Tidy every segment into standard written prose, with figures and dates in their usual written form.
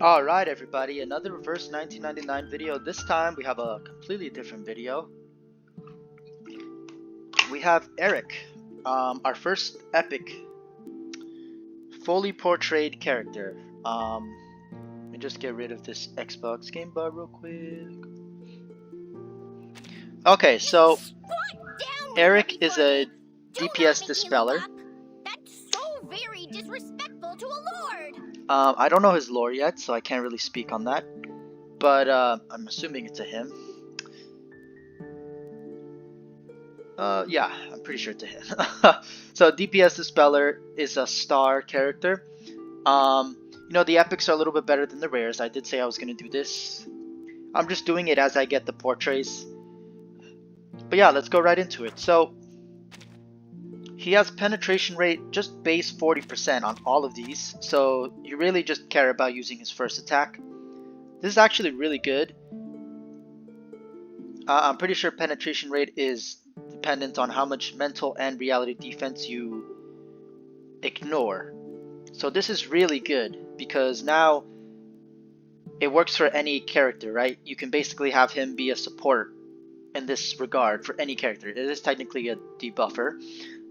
Alright everybody, another reverse 1999 video. This time we have a completely different video. We have Eric, our first epic, fully portrayed character. Let me just get rid of this Xbox game bar real quick. Okay, so Eric is a DPS dispeller. That's so very disrespectful to a lord. I don't know his lore yet, so I can't really speak on that. But I'm assuming it's a him. Yeah, I'm pretty sure it's a him. So DPS Dispeller is a star character. You know, the epics are a little bit better than the rares. I did say I was going to do this. I'm just doing it as I get the portrays. But yeah, let's go right into it. So he has penetration rate just base 40% on all of these. So you really just care about using his first attack. This is actually really good. I'm pretty sure penetration rate is dependent on how much mental and reality defense you ignore. So this is really good because now it works for any character, right? You can basically have him be a support in this regard for any character. It is technically a debuffer,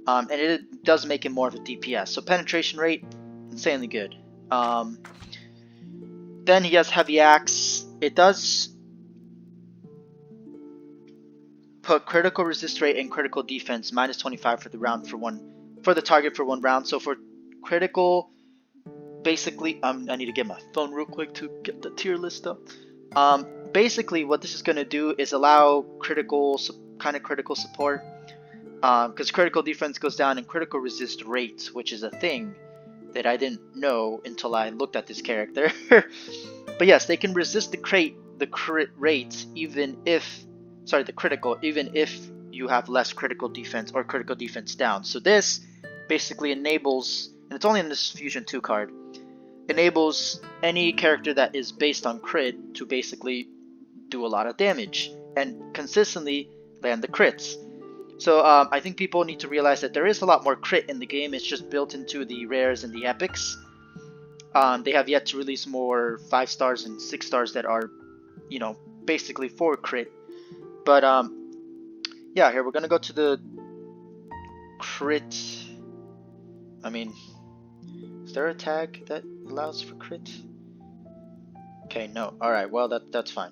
and it does make him more of a DPS. So penetration rate, insanely good. Then he has heavy axe. It does put critical resist rate and critical defense minus 25 for the round for the target for 1 round. So for critical, basically, I need to get my phone real quick to get the tier list up. Basically, what this is going to do is allow critical support, because critical defense goes down and critical resist rate, which is a thing that I didn't know until I looked at this character. But yes, they can resist the crit rate even if. Sorry, the critical, even if you have less critical defense or critical defense down. So this basically enables, and it's only in this Fusion 2 card, enables any character that is based on crit to basically do a lot of damage and consistently land the crits. So I think people need to realize that there is a lot more crit in the game. It's just built into the rares and the epics. They have yet to release more 5 stars and 6 stars that are, you know, basically for crit. But yeah, here we're gonna go to the crit. I mean, is there a tag that allows for crit? Okay, no. All right, well that's fine.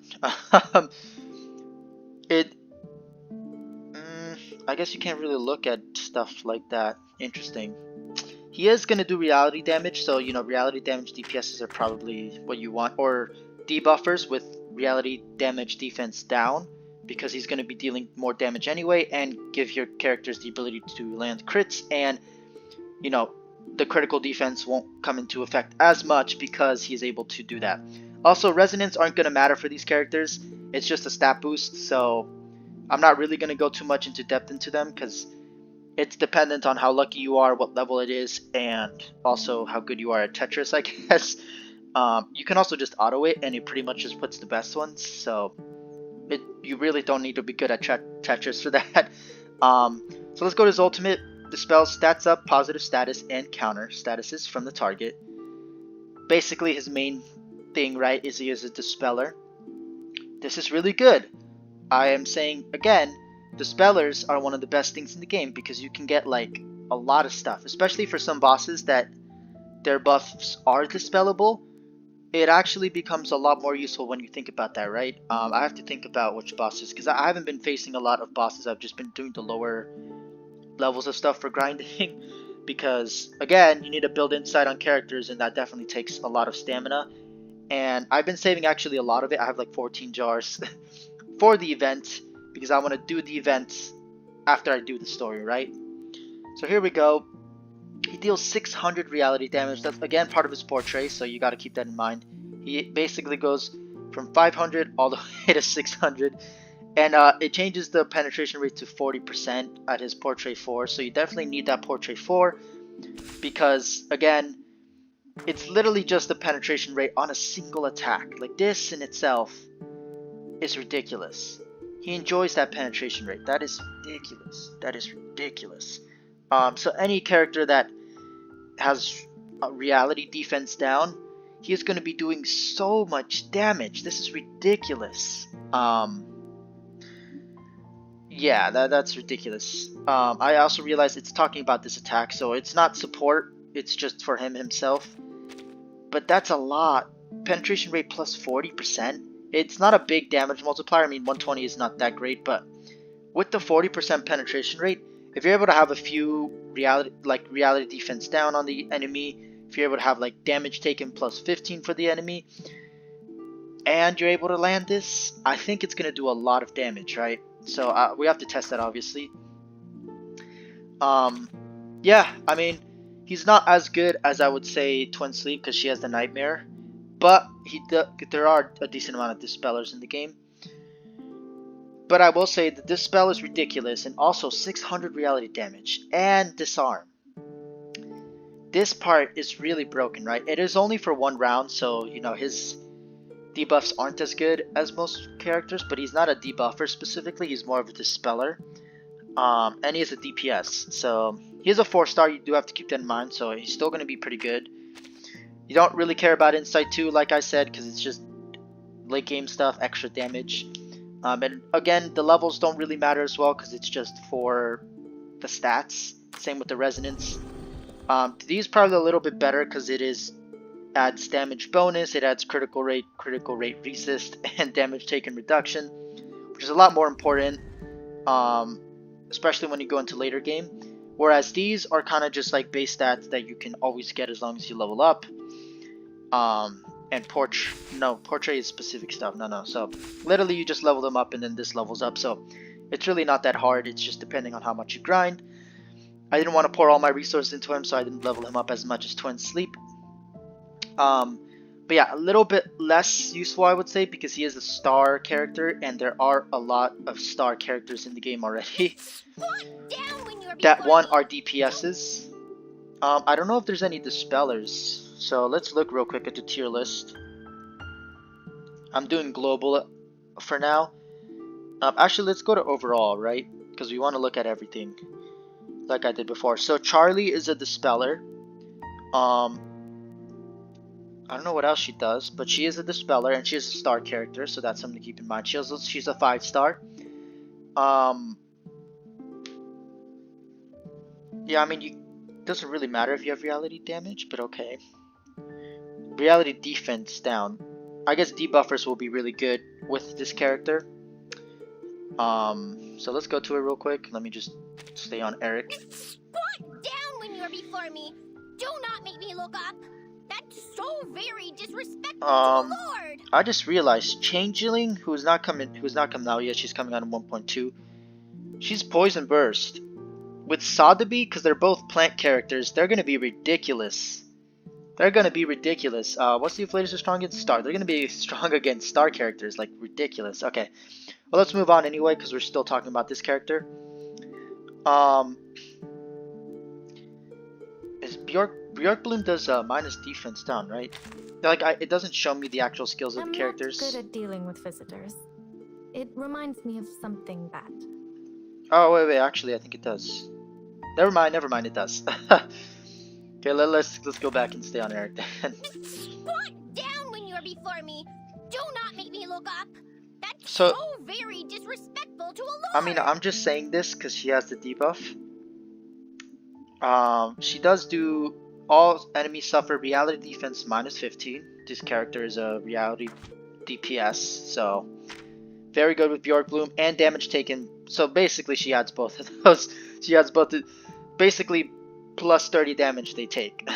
I guess you can't really look at stuff like that. Interesting. He is gonna do reality damage, so you know reality damage DPSs are probably what you want, or debuffers with reality damage defense down, because he's going to be dealing more damage anyway and give your characters the ability to land crits, and you know the critical defense won't come into effect as much because he's able to do that. Also, resonance aren't going to matter for these characters. It's just a stat boost, so I'm not really going to go too much into depth into them because it's dependent on how lucky you are, what level it is, and also how good you are at Tetris, I guess. You can also just auto it and it pretty much just puts the best ones, so you really don't need to be good at Tetris for that. So let's go to his ultimate. Dispels stats up, positive status, and counter statuses from the target. Basically, his main thing, right, is he is a dispeller. This is really good. I am saying, again, dispellers are one of the best things in the game because you can get, like, a lot of stuff. Especially for some bosses that their buffs are dispellable. It actually becomes a lot more useful when you think about that, right? I have to think about which bosses, because I haven't been facing a lot of bosses. I've just been doing the lower levels of stuff for grinding, because again, you need to build insight on characters, and that definitely takes a lot of stamina. And I've been saving actually a lot of it. I have like 14 jars for the event, because I want to do the event after I do the story, right? So here we go. He deals 600 reality damage. That's again part of his portray, so you got to keep that in mind. He basically goes from 500 all the way to 600, and it changes the penetration rate to 40% at his portray 4. So you definitely need that portray 4 because again, it's literally just the penetration rate on a single attack. Like this in itself is ridiculous. He enjoys that penetration rate. That is ridiculous. That is ridiculous. So any character that has a reality defense down, he is going to be doing so much damage. This is ridiculous. Yeah, that's ridiculous. I also realized it's talking about this attack, so it's not support, it's just for him himself. But that's a lot. Penetration rate plus 40%. It's not a big damage multiplier. I mean, 120 is not that great, but with the 40% penetration rate, if you're able to have a few reality defense down on the enemy, if you're able to have like damage taken plus 15 for the enemy, and you're able to land this, I think it's going to do a lot of damage, right? So we have to test that, obviously. Yeah, I mean, he's not as good as I would say Twin Sleep because she has the Nightmare, but there are a decent amount of Dispellers in the game. But I will say that this spell is ridiculous, and also 600 reality damage and disarm. This part is really broken, right? It is only for 1 round, so you know his debuffs aren't as good as most characters, but he's not a debuffer specifically, he's more of a dispeller. And he is a DPS, so he is a 4-star, you do have to keep that in mind, so he's still going to be pretty good. You don't really care about Insight 2, like I said, because it's just late game stuff, extra damage. And again, the levels don't really matter as well, because it's just for the stats. Same with the Resonance. These probably a little bit better, because it adds damage bonus, it adds critical rate resist, and damage taken reduction, which is a lot more important, especially when you go into later game. Whereas these are kind of just like base stats that you can always get as long as you level up. And Portray is specific stuff. No. So literally you just level them up and then this levels up. So it's really not that hard. It's just depending on how much you grind. I didn't want to pour all my resources into him, so I didn't level him up as much as Twin Sleep. But yeah, a little bit less useful, I would say, because he is a star character, and there are a lot of star characters in the game already. That one are DPSs. I don't know if there's any Dispellers, so let's look real quick at the tier list. I'm doing global for now. Actually, let's go to overall, right? Because we want to look at everything, like I did before. So Charlie is a Dispeller. I don't know what else she does, but she is a Dispeller, and she is a star character, so that's something to keep in mind. She's a 5-star. Yeah, I mean, it doesn't really matter if you have reality damage, but okay. Reality defense down. I guess debuffers will be really good with this character. So let's go to it real quick. Let me just stay on Eric. Squat down when you're before me. Do not make me look up. That's so very disrespectful to a lord. I just realized Changeling, who's not coming out yet. She's coming out in 1.2. She's Poison Burst. With Sotheby, because they're both plant characters, they're gonna be ridiculous. What's the inflators are strong against star? They're gonna be strong against star characters, like ridiculous. Okay, well let's move on anyway, because we're still talking about this character. Is Bjorkbloom does minus defense down, right? Like it doesn't show me the actual skills of the characters. I'm not good at dealing with visitors. It reminds me of something bad. Oh wait, actually I think it does. Never mind, it does. Okay, let's go back and stay on Eric then. Squat down when you're before me. Do not make me look up. That's so very disrespectful to a lord. I mean, I'm just saying this because she has the debuff. She does do all enemies suffer reality defense minus 15. This character is a reality DPS, so very good with Bjorkbloom, and damage taken. So basically she adds both of those. She adds both, basically plus 30 damage they take.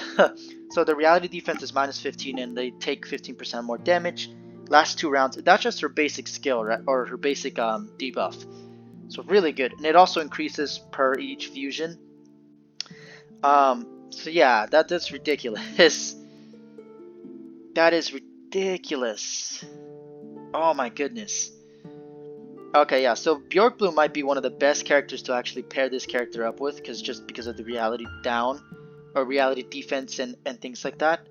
So the reality defense is minus 15 and they take 15% more damage. Last 2 rounds, that's just her basic skill, right? Or her basic debuff. So really good, and it also increases per each fusion. So yeah, that's ridiculous. That is ridiculous. Oh my goodness. Okay, yeah, so Bjorkbloom might be one of the best characters to actually pair this character up with, because of the reality down, or reality defense and things like that.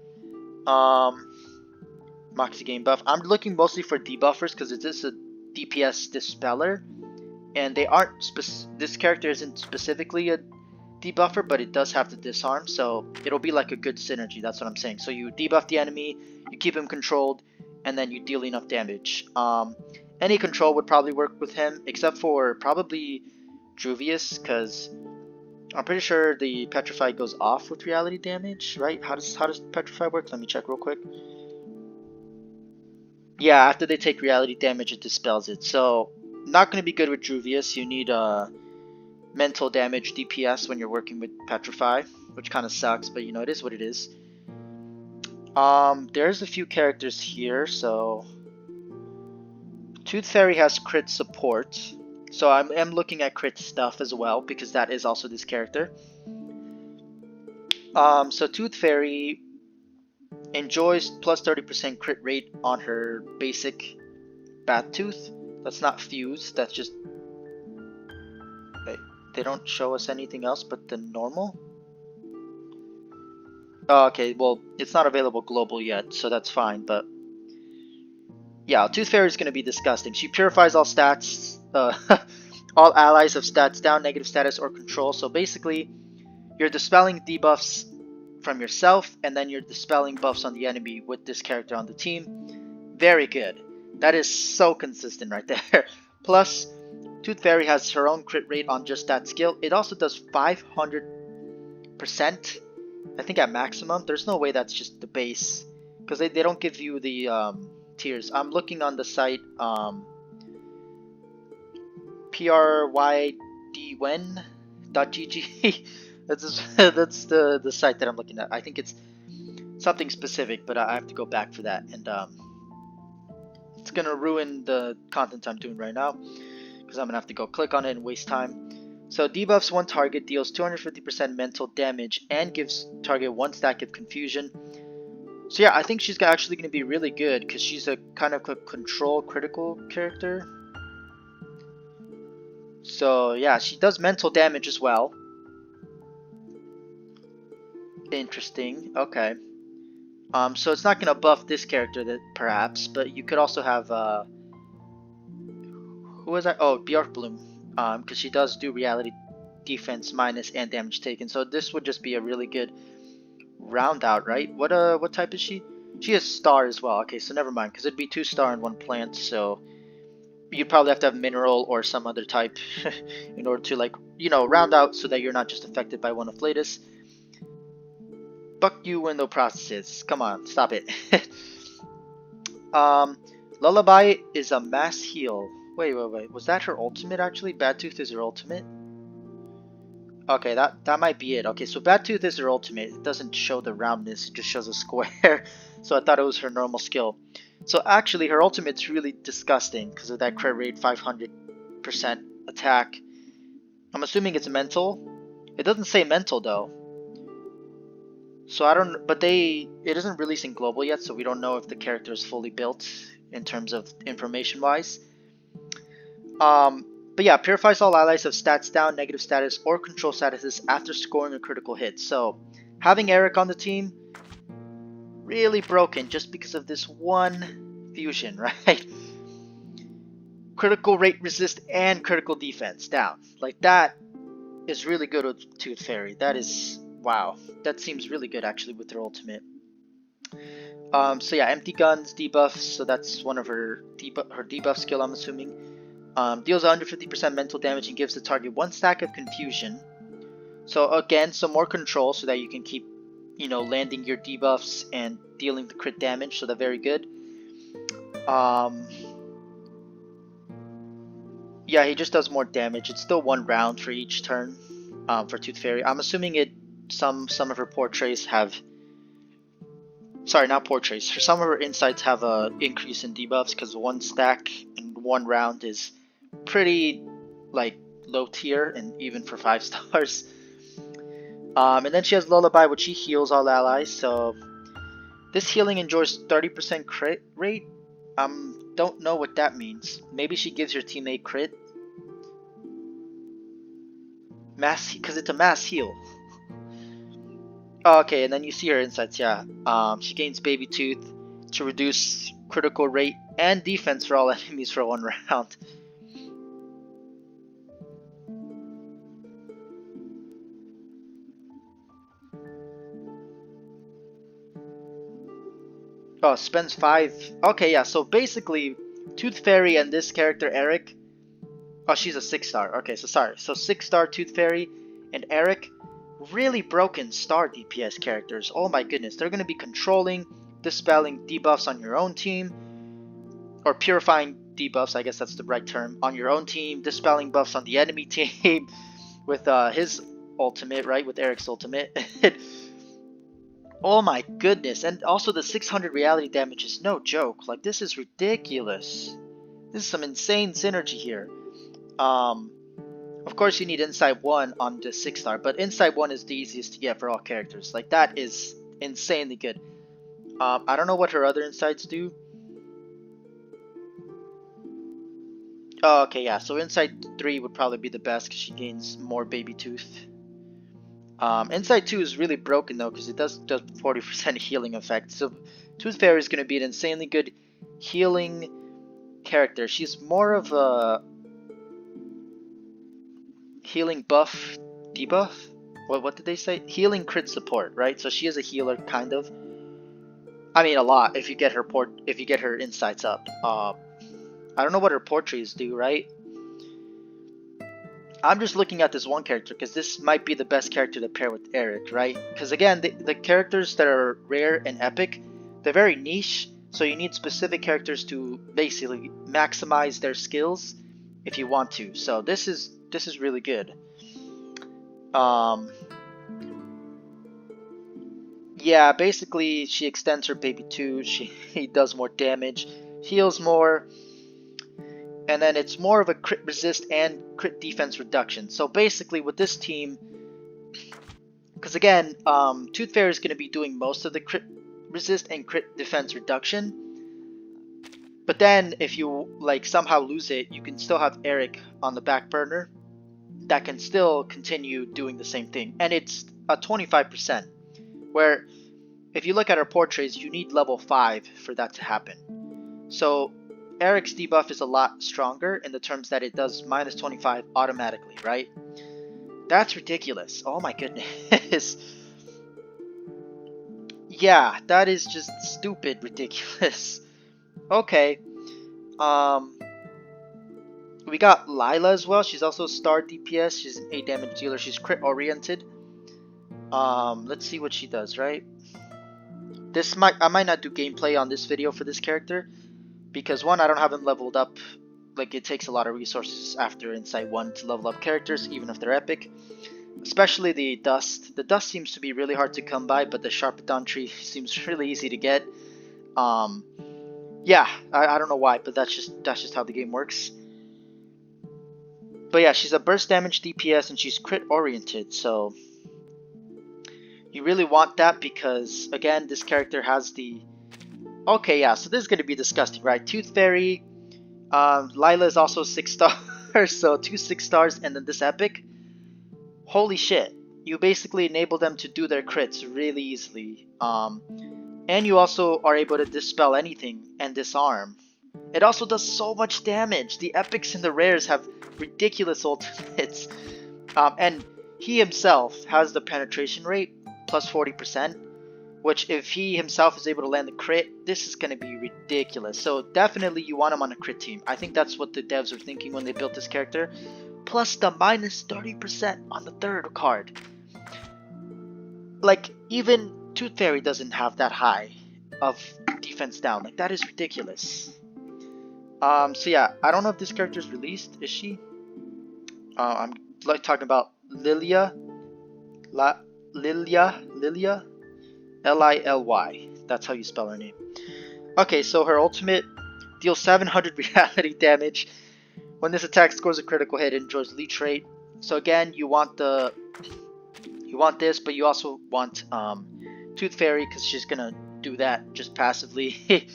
Moxie game buff. I'm looking mostly for debuffers because it is a DPS Dispeller, and they aren't this character isn't specifically a debuffer, but it does have the disarm, so it'll be like a good synergy. That's what I'm saying. So you debuff the enemy, you keep him controlled, and then you deal enough damage. Any control would probably work with him, except for probably Juvius, because I'm pretty sure the Petrify goes off with reality damage, right? How does Petrify work? Let me check real quick. Yeah, after they take reality damage, it dispels it. So not going to be good with Juvius. You need mental damage DPS when you're working with Petrify, which kind of sucks, but you know, it is what it is. There's a few characters here, so Tooth Fairy has crit support, so I'm looking at crit stuff as well, because that is also this character. So Tooth Fairy enjoys plus 30% crit rate on her basic Bat Tooth. That's not fused, that's just... Wait, they don't show us anything else but the normal? Oh, okay, well, it's not available global yet, so that's fine, but... Yeah, Tooth Fairy is going to be disgusting. She purifies all stats, all allies of stats down, negative status, or control. So basically, you're dispelling debuffs from yourself, and then you're dispelling buffs on the enemy with this character on the team. Very good. That is so consistent right there. Plus, Tooth Fairy has her own crit rate on just that skill. It also does 500%, I think at maximum. There's no way that's just the base, because they don't give you the tiers. I'm looking on the site prydwen.gg. That's the site that I'm looking at. I think it's something specific, but I have to go back for that, and it's gonna ruin the content I'm doing right now, because I'm gonna have to go click on it and waste time. So debuffs one target, deals 250% mental damage, and gives target one stack of confusion. So yeah, I think she's actually going to be really good, because she's a kind of a control critical character. So yeah, she does mental damage as well. Interesting. Okay. So it's not going to buff this character that perhaps, but you could also have who was that? Oh, Bjork Bloom. Because she does do reality defense minus and damage taken. So this would just be a really good round out, right? What type is she? She is star as well. Okay, so never mind, because it'd be 2 star in 1 plant, so you'd probably have to have mineral or some other type in order to, like, you know, round out so that you're not just affected by one afflatus. Fuck you, window processes. Come on, stop it. Lullaby is a mass heal. Wait. Was that her ultimate actually? Bad Tooth is her ultimate? Okay, that might be it. Okay, so Bad Tooth is her ultimate. It doesn't show the roundness, it just shows a square. So I thought it was her normal skill. So actually, her ultimate's really disgusting because of that crit rate, 500% attack. I'm assuming it's mental. It doesn't say mental though. So I don't, but it isn't releasing global yet, so we don't know if the character is fully built in terms of information wise. But yeah, purifies all allies of stats down, negative status, or control statuses after scoring a critical hit. So having Eric on the team, really broken just because of this one fusion, right? Critical rate resist and critical defense down. Like, that is really good with Tooth Fairy. That is, wow. That seems really good actually with her ultimate. So yeah, empty guns, debuffs, so that's one of her debuff skill, I'm assuming. Deals 150% mental damage and gives the target 1 stack of confusion. So again, some more control so that you can keep, you know, landing your debuffs and dealing the crit damage, so that's very good. Yeah, he just does more damage. It's still 1 round for each turn for Tooth Fairy. I'm assuming some of her portrays have... Sorry, not portrays. Some of her insights have a increase in debuffs because 1 stack in 1 round is pretty, like, low tier, and even for 5 stars. And then she has Lullaby, which she heals all allies. So this healing enjoys 30% crit rate. Don't know what that means. Maybe she gives your teammate crit. Mass, because it's a mass heal. Oh, okay, and then you see her insights. Yeah, she gains Baby Tooth to reduce critical rate and defense for all enemies for 1 round. Oh, spends 5. Okay, yeah, so basically, Tooth Fairy and this character, Eric. Oh, she's a 6-star. Okay, so sorry. So 6-star Tooth Fairy and Eric, really broken star DPS characters. Oh my goodness, they're going to be controlling, dispelling debuffs on your own team, or purifying debuffs, I guess that's the right term, on your own team, dispelling buffs on the enemy team with his ultimate, right? With Eric's ultimate. Oh my goodness, and also the 600 reality damage is no joke. Like, this is ridiculous. This is some insane synergy here. Of course you need Insight 1 on the 6-star, but Insight 1 is the easiest to get for all characters. Like, that is insanely good. I don't know what her other insights do. Oh, okay, yeah, so Insight 3 would probably be the best because she gains more baby tooth. Insight 2 is really broken though because it does 40% healing effect. So Tooth Fairy is going to be an insanely good healing character. She's more of a healing buff debuff. What did they say? Healing crit support, right? So she is a healer kind of. I mean a lot if you get her insights up. I don't know what her portrays do, right? I'm just looking at this one character because this might be the best character to pair with Eric, right? Because again, the characters that are rare and epic, they're very niche, so you need specific characters to basically maximize their skills if you want to. So this is really good. Yeah, basically she extends her baby too. She does more damage, heals more. And then it's more of a crit resist and crit defense reduction. So basically with this team, because again, Tooth Fairy is going to be doing most of the crit resist and crit defense reduction. But then if you like somehow lose it, you can still have Eric on the back burner that can still continue doing the same thing. And it's a 25%. Where if you look at her portraits, you need level 5 for that to happen. So Eric's debuff is a lot stronger in the terms that it does minus 25 automatically, right? That's ridiculous. Oh my goodness. Yeah, that is just stupid ridiculous. Okay. We got Lila as well. She's also star DPS. She's an 8 damage dealer. She's crit oriented. Let's see what she does, right? I might not do gameplay on this video for this character. Because one, I don't have them leveled up. Like, it takes a lot of resources after Insight 1 to level up characters, even if they're epic. Especially the Dust. The Dust seems to be really hard to come by, but the Sharpedon tree seems really easy to get. Yeah, I don't know why, but that's just how the game works. But yeah, she's a burst damage DPS and she's crit oriented, so you really want that because, again, this character has the... Okay, yeah, so this is going to be disgusting, right? Tooth Fairy, Lila is also 6 stars, so 2 6 stars, and then this epic. Holy shit. You basically enable them to do their crits really easily. And you also are able to dispel anything and disarm. It also does so much damage. The epics and the rares have ridiculous ultimates. And he himself has the penetration rate, plus 40%. Which, if he himself is able to land the crit, this is going to be ridiculous. So definitely you want him on a crit team. I think that's what the devs were thinking when they built this character. Plus the minus 30% on the third card. Like, even Tooth Fairy doesn't have that high of defense down. Like, that is ridiculous. So yeah, I don't know if this character is released. Is she? I'm like talking about Lilia. Lilia? Lily. That's how you spell her name. Okay, so her ultimate deals 700 reality damage. When this attack scores a critical hit, it enjoys leech rate. So again, you want this, but you also want Tooth Fairy because she's gonna do that just passively.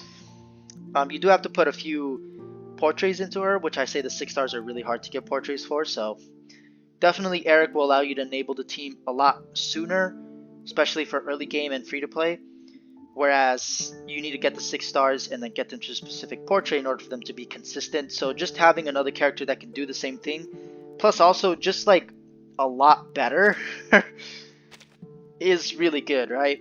You do have to put a few portraits into her, which I say the 6 stars are really hard to get portraits for. So definitely Eric will allow you to enable the team a lot sooner, especially for early game and free to play, whereas you need to get the 6 stars and then get them to a specific portrait in order for them to be consistent. So just having another character that can do the same thing, plus also just like a lot better, is really good, right?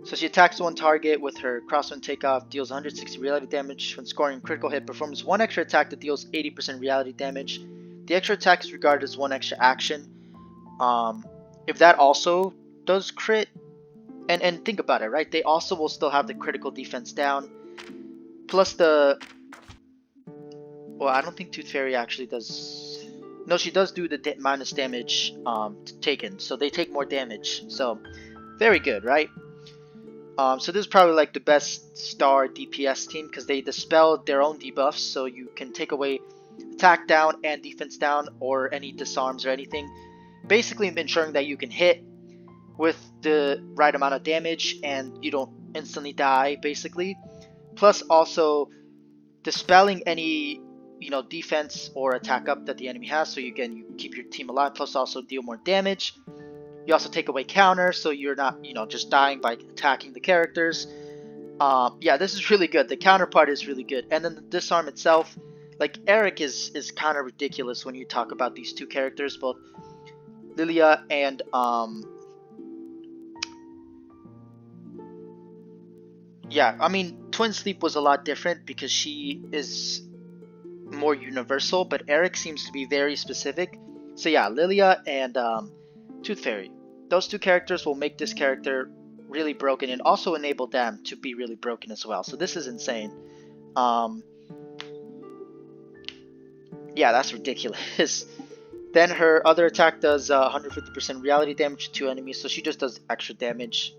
So she attacks one target with her crosswind takeoff, deals 160 reality damage. When scoring a critical hit, performs one extra attack that deals 80% reality damage. The extra attack is regarded as one extra action. If that also does crit, and think about it, right? They also will still have the critical defense down. Plus the... Well, I don't think Tooth Fairy actually does... No, she does do the minus damage taken. So they take more damage. So, very good, right? So this is probably like the best star DPS team because they dispel their own debuffs, so you can take away attack down and defense down or any disarms or anything. Basically ensuring that you can hit with the right amount of damage and you don't instantly die, basically. Plus also dispelling any defense or attack up that the enemy has, so you keep your team alive. Plus also deal more damage. You also take away counter, so you're not, just dying by attacking the characters. Yeah, this is really good. The counter part is really good. And then the disarm itself, like, Eric is kind of ridiculous when you talk about these two characters, both Lilia and, yeah, I mean, Twin Sleep was a lot different because she is more universal, but Eric seems to be very specific. So yeah, Lilia and, Tooth Fairy. Those two characters will make this character really broken and also enable them to be really broken as well. So this is insane. Yeah, that's ridiculous. Then her other attack does 150% reality damage to two enemies, so she just does extra damage.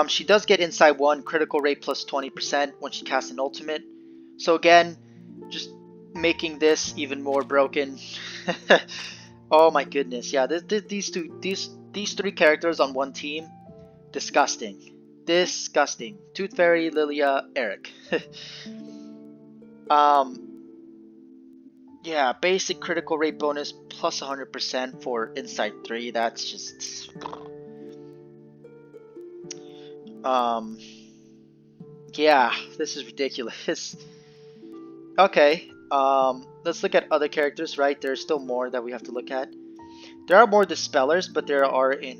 She does get inside one critical rate plus 20% when she casts an ultimate. So again, just making this even more broken. Oh my goodness, yeah, these three characters on one team, disgusting. Disgusting. Tooth Fairy, Lilia, Eric. Yeah, basic critical rate bonus plus 100% for Insight 3, that's just... Yeah, this is ridiculous. Okay, let's look at other characters, right? There's still more that we have to look at. There are more Dispellers, but there are in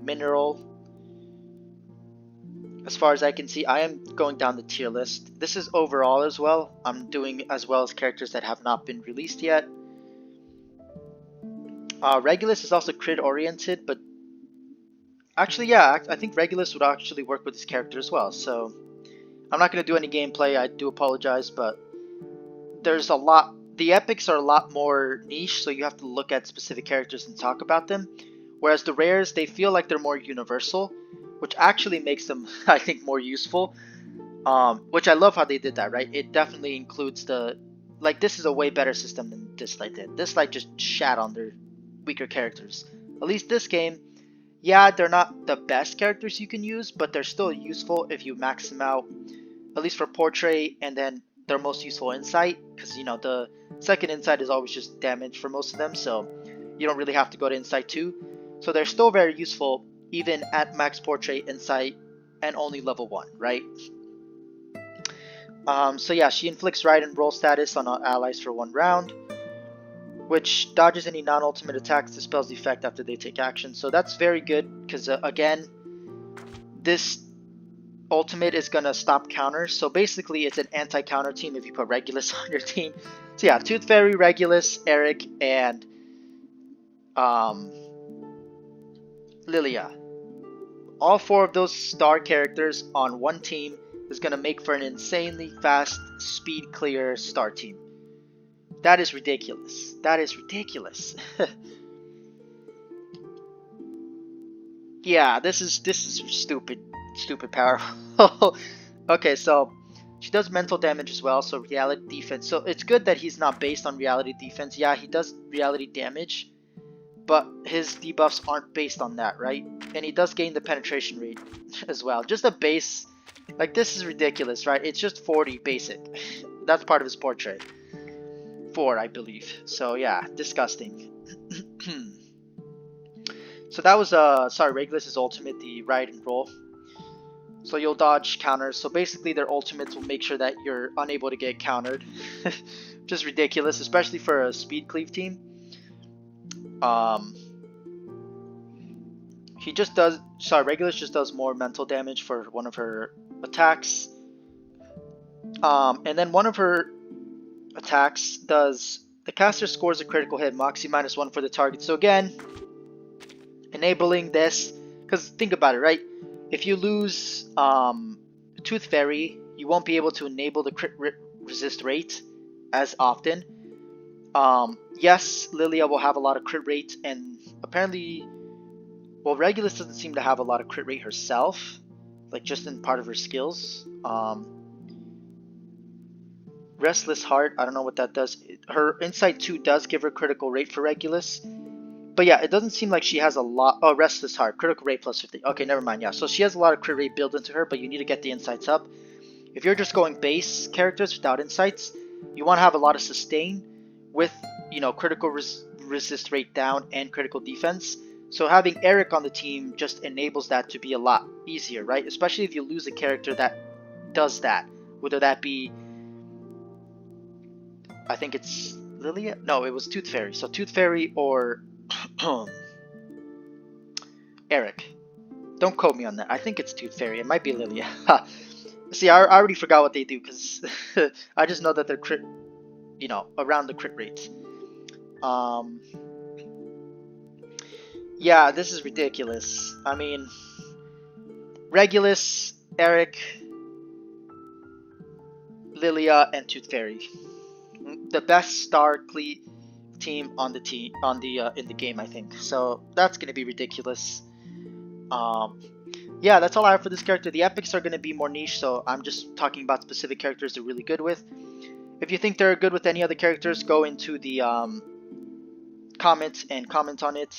Mineral. As far as I can see, I am going down the tier list. This is overall as well. I'm doing as well as characters that have not been released yet. Regulus is also crit oriented, but actually, yeah, I think Regulus would actually work with this character as well. So I'm not going to do any gameplay. I do apologize, but there's a lot. The epics are a lot more niche, so you have to look at specific characters and talk about them. Whereas the rares, they feel like they're more universal, which actually makes them, I think, more useful. Which I love how they did that, right? It definitely includes the... Like, this is a way better system than Dislight did. Dislight just shat on their weaker characters. At least this game, yeah, they're not the best characters you can use, but they're still useful if you max them out. At least for Portray, and then their most useful Insight, because, the second Insight is always just damage for most of them, so you don't really have to go to Insight 2. So they're still very useful, even at max Portray, Insight, and only level 1, right? So yeah, she inflicts ride and roll status on allies for 1 round, which dodges any non-ultimate attacks, dispels the effect after they take action. So that's very good, because again, this ultimate is going to stop counters. So basically, it's an anti-counter team if you put Regulus on your team. So yeah, Tooth Fairy, Regulus, Eric, and Lilia. All 4 of those star characters on one team is going to make for an insanely fast speed clear star team. That is ridiculous. That is ridiculous. Yeah, this is stupid powerful. Okay, so she does mental damage as well, so reality defense. So it's good that he's not based on reality defense. Yeah, he does reality damage, but his debuffs aren't based on that, right? And he does gain the penetration rate as well. Just a base, like, this is ridiculous, right? It's just 40 basic. That's part of his Portray. 4, I believe. So yeah, disgusting. So that was sorry, Regulus's ultimate, the ride and roll. So you'll dodge counters. So basically their ultimates will make sure that you're unable to get countered. Just ridiculous, especially for a speed cleave team. he just does, sorry, Regulus just does more mental damage for one of her attacks. And then one of her attacks does, the caster scores a critical hit, Moxie -1 for the target. So again, enabling this, because think about it, right? If you lose Tooth Fairy, you won't be able to enable the crit resist rate as often. Yes, Lilia will have a lot of crit rate, and apparently, well, Regulus doesn't seem to have a lot of crit rate herself, like just in part of her skills. Restless Heart, I don't know what that does. Her Insight 2 does give her critical rate for Regulus. But yeah, it doesn't seem like she has a lot. Oh, Restless Heart, critical rate plus 50. Okay, never mind. Yeah, so she has a lot of crit rate built into her, but you need to get the insights up. If you're just going base characters without insights, you want to have a lot of sustain with, you know, critical resist rate down and critical defense. So having Eric on the team just enables that to be a lot easier, right? Especially if you lose a character that does that, whether that be, I think it's Lilia? No, it was Tooth Fairy. So Tooth Fairy or Eric. Don't quote me on that. I think it's Tooth Fairy. It might be Lilia. See, I already forgot what they do because I just know that they're crit, you know, around the crit rates. Yeah, this is ridiculous. I mean, Regulus, Eric, Lilia, and Tooth Fairy. The best star Cleave team on the in the game, I think. So that's gonna be ridiculous. Yeah, that's all I have for this character. The epics are gonna be more niche, so I'm just talking about specific characters they're really good with. If you think they're good with any other characters, go into the comments and comment on it.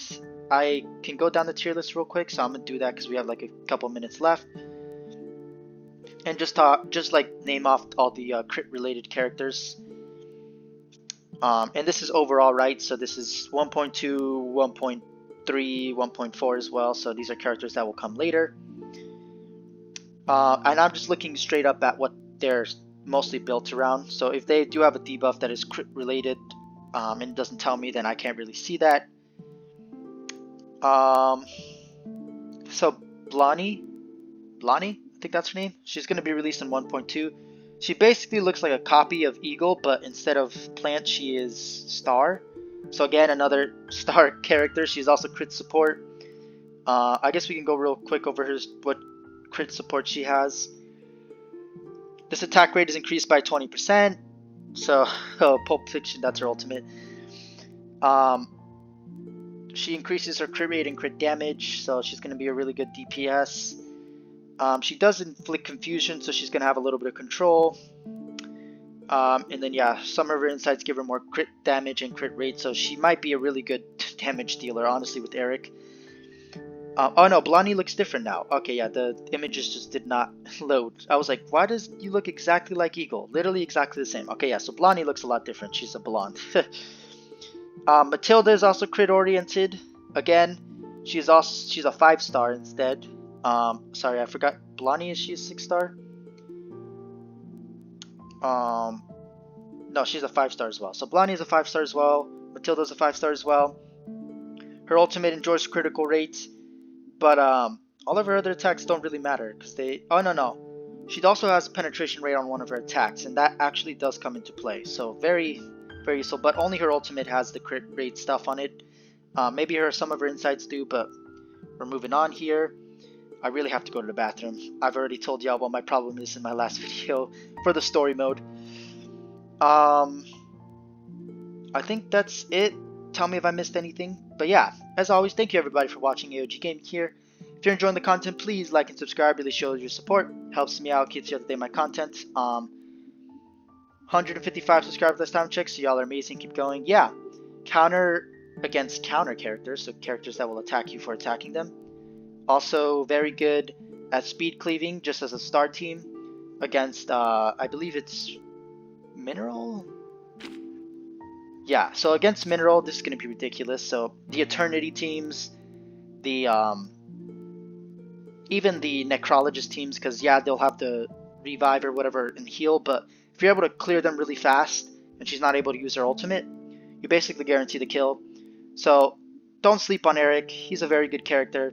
I can go down the tier list real quick, so I'm gonna do that because we have like a couple minutes left. And just like name off all the crit related characters. And this is overall, right? So this is 1.2, 1.3, 1.4 as well. So these are characters that will come later. And I'm just looking straight up at what they're mostly built around. So if they do have a debuff that is crit related and it doesn't tell me, then I can't really see that. So Blani, I think that's her name. She's going to be released in 1.2. She basically looks like a copy of Eagle, but instead of plant, she is Star. So again, another Star character. She's also crit support. I guess we can go real quick over what crit support she has. This attack rate is increased by 20%. So, Pulp Fiction, that's her ultimate. She increases her crit rate and crit damage, so she's going to be a really good DPS. She does inflict confusion, so she's going to have a little bit of control. And then, yeah, some of her insights give her more crit damage and crit rate, so she might be a really good damage dealer, honestly, with Eric. Oh no, Blani looks different now. Okay, yeah, the images just did not load. I was like, why does you look exactly like Eagle? Literally exactly the same. Okay, yeah, so Blani looks a lot different. She's a blonde. Matilda is also crit oriented. Again, she's a 5-star instead. Sorry, I forgot. Blani, is she a 6-star? No, she's a 5-star as well. So Blani is a 5-star as well. Matilda's a 5-star as well. Her ultimate enjoys critical rate, but all of her other attacks don't really matter because they. Oh no. She also has penetration rate on one of her attacks, and that actually does come into play. So very, very useful. But only her ultimate has the crit rate stuff on it. Maybe some of her insights do, but we're moving on here. I really have to go to the bathroom. I've already told y'all what my problem is in my last video for the story mode. I think that's it. Tell me if I missed anything. But yeah, as always, thank you everybody for watching AOG Gaming here. If you're enjoying the content, please like and subscribe. Really shows your support. Helps me out, keeps you up to date with my content. 155 subscribers last time check, so y'all are amazing. Keep going. Yeah, counter against counter characters, so characters that will attack you for attacking them. Also very good at speed cleaving, just as a star team against, I believe it's Mineral? Yeah, so against Mineral, this is going to be ridiculous. So the Eternity teams, the even the Necrologist teams, because yeah, they'll have to revive or whatever and heal, but if you're able to clear them really fast and she's not able to use her ultimate, you basically guarantee the kill. So don't sleep on Eric. He's a very good character.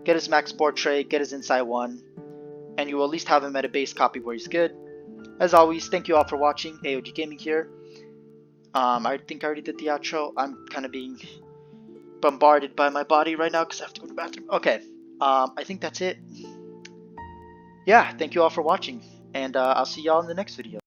get his max Portray, get his Inside 1, and you will at least have him at a base copy where he's good. As always, thank you all for watching. AOG Gaming here. I think I already did the outro. I'm kind of being bombarded by my body right now because I have to go to the bathroom. Okay, I think that's it. Yeah, thank you all for watching, and I'll see y'all in the next video.